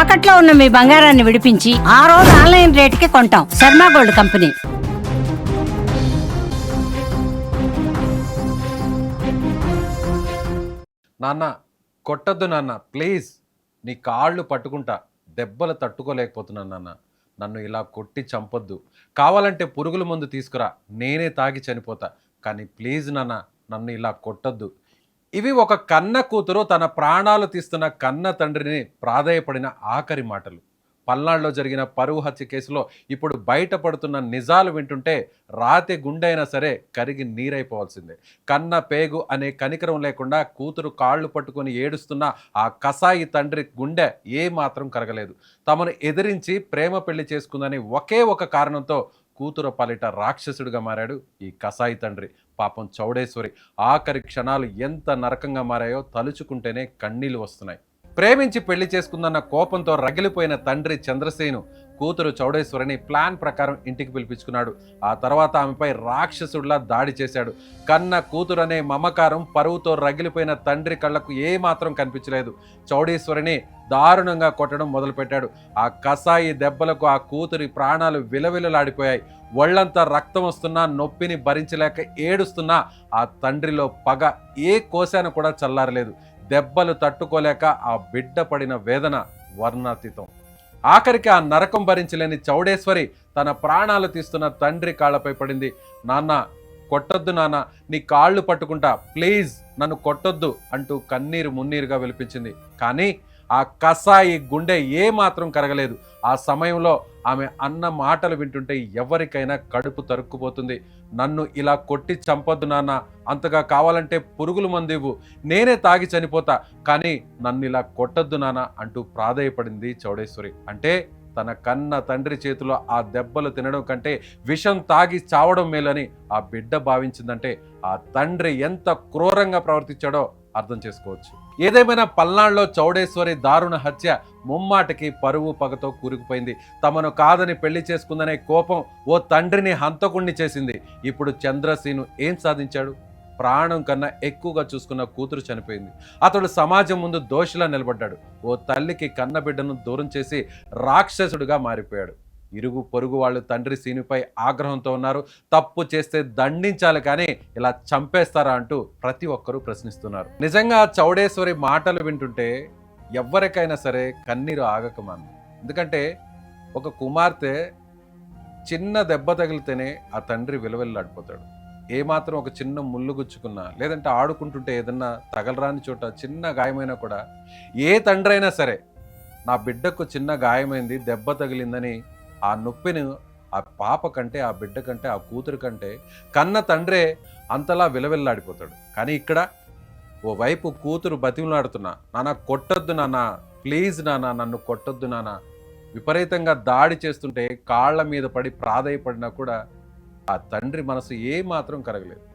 తాకట్లో ఉన్న మీ బంగారాన్ని విడిపించి ఆ రోజు ఆన్లైన్ రేటుకి కొంటాం. Sharma gold company. నాన్న కొట్టద్దు నాన్న, ప్లీజ్ నీ కాళ్ళు పట్టుకుంటా, దెబ్బలు తట్టుకోలేకపోతున్నాను నాన్న. నన్ను ఇలా కొట్టి చంపొద్దు, కావాలంటే పురుగుల మందు తీసుకురా, నేనే తాగి చనిపోతా, కానీ ప్లీజ్ నాన్న నన్ను ఇలా కొట్టొద్దు. ఇవి ఒక కన్న కూతురు తన ప్రాణాలు తీస్తున్న కన్న తండ్రిని ప్రాధేయపడిన ఆఖరి మాటలు. పల్నాడులో జరిగిన పరువు హత్య కేసులో ఇప్పుడు బయటపడుతున్న నిజాలు వింటుంటే రాతి గుండె అయినా సరే కరిగి నీరైపోవాల్సిందే. కన్న పేగు అనే కనికరం లేకుండా కూతురు కాళ్ళు పట్టుకొని ఏడుస్తున్న ఆ కసాయి తండ్రి గుండె ఏ మాత్రం కరగలేదు. తమను ఎదిరించి ప్రేమ పెళ్లి చేసుకుందని ఒకే ఒక కారణంతో కూతురు పాలిట రాక్షసుడిగా మారాడు ఈ కసాయి తండ్రి. పాపం చౌడేశ్వరి ఆఖరి క్షణాలు ఎంత నరకంగా మారాయో తలుచుకుంటేనే కన్నీళ్లు వస్తున్నాయి. ప్రేమించి పెళ్లి చేసుకుందన్న కోపంతో రగిలిపోయిన తండ్రి చంద్రసేను కూతురు చౌడేశ్వరిని ప్లాన్ ప్రకారం ఇంటికి పిలిపించుకున్నాడు. ఆ తర్వాత ఆమెపై రాక్షసుడిలా దాడి చేశాడు. కన్న కూతురు అనే మమకారం పరువుతో రగిలిపోయిన తండ్రి కళ్లకు ఏమాత్రం కనిపించలేదు. చౌడేశ్వరిని దారుణంగా కొట్టడం మొదలుపెట్టాడు. ఆ కసాయి దెబ్బలకు ఆ కూతురి ప్రాణాలు విలవిలలాడిపోయాయి. ఒళ్లంతా రక్తం వస్తున్నా, నొప్పిని భరించలేక ఏడుస్తున్నా ఆ తండ్రిలో పగ ఏ కోశాన కూడా చల్లారలేదు. దెబ్బలు తట్టుకోలేక ఆ బిడ్డ పడిన వేదన వర్ణాతీతం. ఆఖరికి ఆ నరకం భరించలేని చౌడేశ్వరి తన ప్రాణాలు తీస్తున్న తండ్రి కాళ్లపై పడింది. నాన్న కొట్టొద్దు నాన్న, నీ కాళ్ళు పట్టుకుంటా, ప్లీజ్ నన్ను కొట్టొద్దు అంటూ కన్నీరు మున్నీరుగా విలిపించింది. కానీ ఆ కసాయి గుండె ఏ మాత్రం కరగలేదు. ఆ సమయంలో ఆమె అన్న మాటలు వింటుంటే ఎవరికైనా కడుపు తరుక్కుపోతుంది. నన్ను ఇలా కొట్టి చంపొద్దు నాన్న, అంతగా కావాలంటే పురుగుల మందు ఇవ్వు, నేనే తాగి చనిపోతా, కానీ నన్ను ఇలా కొట్టొద్దు నాన్న అంటూ ప్రాధేయపడింది చౌడేశ్వరి. అంటే తన కన్న తండ్రి చేతిలో ఆ దెబ్బలు తినడం కంటే విషం తాగి చావడం మేలని ఆ బిడ్డ భావించిందంటే ఆ తండ్రి ఎంత క్రూరంగా ప్రవర్తించాడో అర్థం చేసుకోవచ్చు. ఏదేమైనా పల్నాడులో చౌడేశ్వరి దారుణ హత్య ముమ్మాటికి పరువు పగతో కూరుకుపోయింది. తమను కాదని పెళ్లి చేసుకుందనే కోపం ఓ తండ్రిని హంతకుణ్ణి చేసింది. ఇప్పుడు చంద్రసేను ఏం సాధించాడు? ప్రాణం కన్నా ఎక్కువగా చూసుకున్న కూతురు చనిపోయింది. అతడు సమాజం ముందు దోషిలా నిలబడ్డాడు. ఓ తల్లికి కన్న బిడ్డను దూరం చేసి రాక్షసుడిగా మారిపోయాడు. ఇరుగు పొరుగు వాళ్ళు తండ్రి సీనుపై ఆగ్రహంతో ఉన్నారు. తప్పు చేస్తే దండించాలి, కానీ ఇలా చంపేస్తారా అంటూ ప్రతి ఒక్కరూ ప్రశ్నిస్తున్నారు. నిజంగా చౌడేశ్వరి మాటలు వింటుంటే ఎవరికైనా సరే కన్నీరు ఆగకమాను. ఎందుకంటే ఒక కుమార్తె చిన్న దెబ్బ తగిలితేనే ఆ తండ్రి విలువెల్లాడిపోతాడు. ఏమాత్రం ఒక చిన్న ముళ్ళు గుచ్చుకున్నా, లేదంటే ఆడుకుంటుంటే ఏదన్నా తగలరాని చోట చిన్న గాయమైనా కూడా ఏ తండ్రి అయినా సరే నా బిడ్డకు చిన్న గాయమైంది, దెబ్బ తగిలిందని ఆ నొప్పిని ఆ పాప కంటే, ఆ బిడ్డ కంటే, ఆ కూతురు కంటే కన్న తండ్రే అంతలా విలవిల్లాడిపోతాడు. కానీ ఇక్కడ ఓవైపు కూతురు బతిమలాడుతున్నా, నాన్న కొట్టొద్దు నాన్న, ప్లీజ్ నాన్న నన్ను కొట్టొద్దు నాన్న, విపరీతంగా దాడి చేస్తుంటే కాళ్ల మీద పడి ప్రాధేయపడినా కూడా ఆ తండ్రి మనసు ఏ మాత్రం కరగలేదు.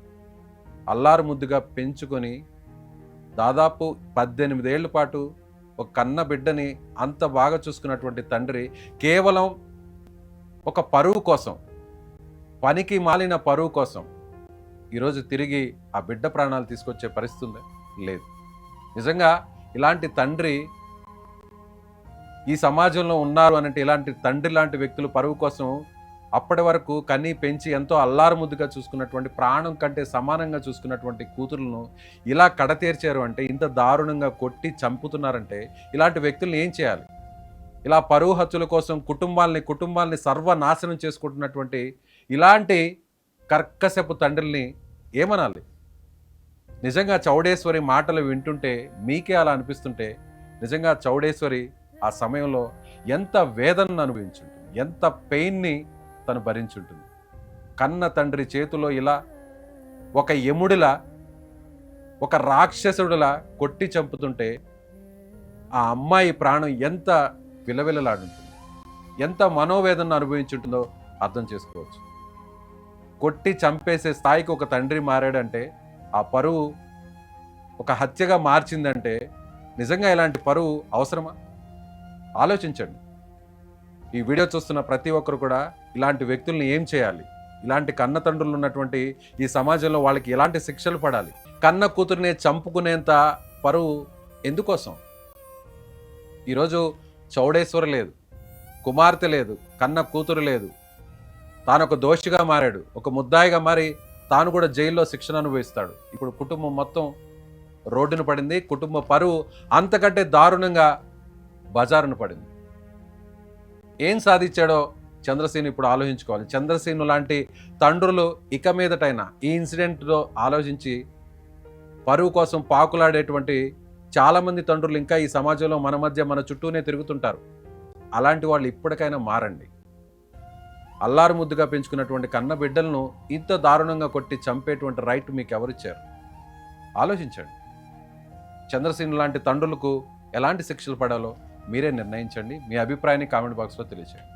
అల్లారు ముద్దుగా పెంచుకొని దాదాపు 18 ఏళ్ల పాటు ఒక కన్న బిడ్డని అంత బాగా చూసుకున్నటువంటి తండ్రి కేవలం ఒక పరువు కోసం, పనికి మాలిన పరువు కోసం ఈరోజు తిరిగి ఆ బిడ్డ ప్రాణాలు తీసుకొచ్చే పరిస్థితి లేదు. నిజంగా ఇలాంటి తండ్రి ఈ సమాజంలో ఉన్నారు అనంటే, ఇలాంటి తండ్రి లాంటి వ్యక్తులు పరువు కోసం అప్పటి వరకు కన్నీ పెంచి ఎంతో అల్లారు ముద్దుగా చూసుకున్నటువంటి, ప్రాణం కంటే సమానంగా చూసుకున్నటువంటి కూతురులను ఇలా కడతీర్చారు అంటే, ఇంత దారుణంగా కొట్టి చంపుతున్నారంటే ఇలాంటి వ్యక్తులను ఏం చేయాలి? ఇలా పరువు హత్యల కోసం కుటుంబాల్ని సర్వనాశనం చేసుకుంటున్నటువంటి ఇలాంటి కర్కశపు తండ్రిని ఏమనాలి? నిజంగా చౌడేశ్వరి మాటలు వింటుంటే మీకే అలా అనిపిస్తుంటే, నిజంగా చౌడేశ్వరి ఆ సమయంలో ఎంత వేదనను అనుభవించుంటుంది, ఎంత పెయిన్ని తను భరించుంటుంది. కన్న తండ్రి చేతిలో ఇలా ఒక యముడిలా, ఒక రాక్షసుడిలా కొట్టి చంపుతుంటే ఆ అమ్మాయి ప్రాణం ఎంత విలవిలలాడుంటుంది, ఎంత మనోవేదనను అనుభవించుంటుందో అర్థం చేసుకోవచ్చు. కొట్టి చంపేసే స్థాయికి ఒక తండ్రి మారాడంటే, ఆ పరువు ఒక హత్యగా మార్చిందంటే నిజంగా ఇలాంటి పరువు అవసరమా? ఆలోచించండి. ఈ వీడియో చూస్తున్న ప్రతి ఒక్కరు కూడా ఇలాంటి వ్యక్తుల్ని ఏం చేయాలి? ఇలాంటి కన్న తండ్రులు ఉన్నటువంటి ఈ సమాజంలో వాళ్ళకి ఎలాంటి శిక్షలు పడాలి? కన్న కూతురునే చంపుకునేంత పరువు ఎందుకోసం? ఈరోజు చౌడేశ్వరి లేదు, కుమార్తె లేదు, కన్న కూతురు లేదు. తాను ఒక దోషిగా మారాడు, ఒక ముద్దాయిగా మారి తాను కూడా జైల్లో శిక్షణ అనుభవిస్తాడు. ఇప్పుడు కుటుంబం మొత్తం రోడ్డున పడింది, కుటుంబ పరువు అంతకంటే దారుణంగా బజారును పడింది. ఏం సాధించాడో చంద్రసేన్ ఇప్పుడు ఆలోచించుకోవాలి. చంద్రసేన్ లాంటి తండ్రులు ఇక మీదటైనా ఈ ఇన్సిడెంట్లో ఆలోచించి పరువు కోసం పాకులాడేటువంటి చాలామంది తండ్రులు ఇంకా ఈ సమాజంలో మన మధ్య మన చుట్టూనే తిరుగుతుంటారు. అలాంటి వాళ్ళు ఇప్పటికైనా మారండి. అల్లారు ముద్దుగా పెంచుకున్నటువంటి కన్న బిడ్డలను ఇంత దారుణంగా కొట్టి చంపేటువంటి రైట్ మీకు ఎవరిచ్చారు? ఆలోచించండి. చంద్రసేన్ లాంటి తండ్రులకు ఎలాంటి శిక్షలు పడాలో మీరే నిర్ణయించండి. మీ అభిప్రాయాన్ని కామెంట్ బాక్స్లో తెలియచేయండి.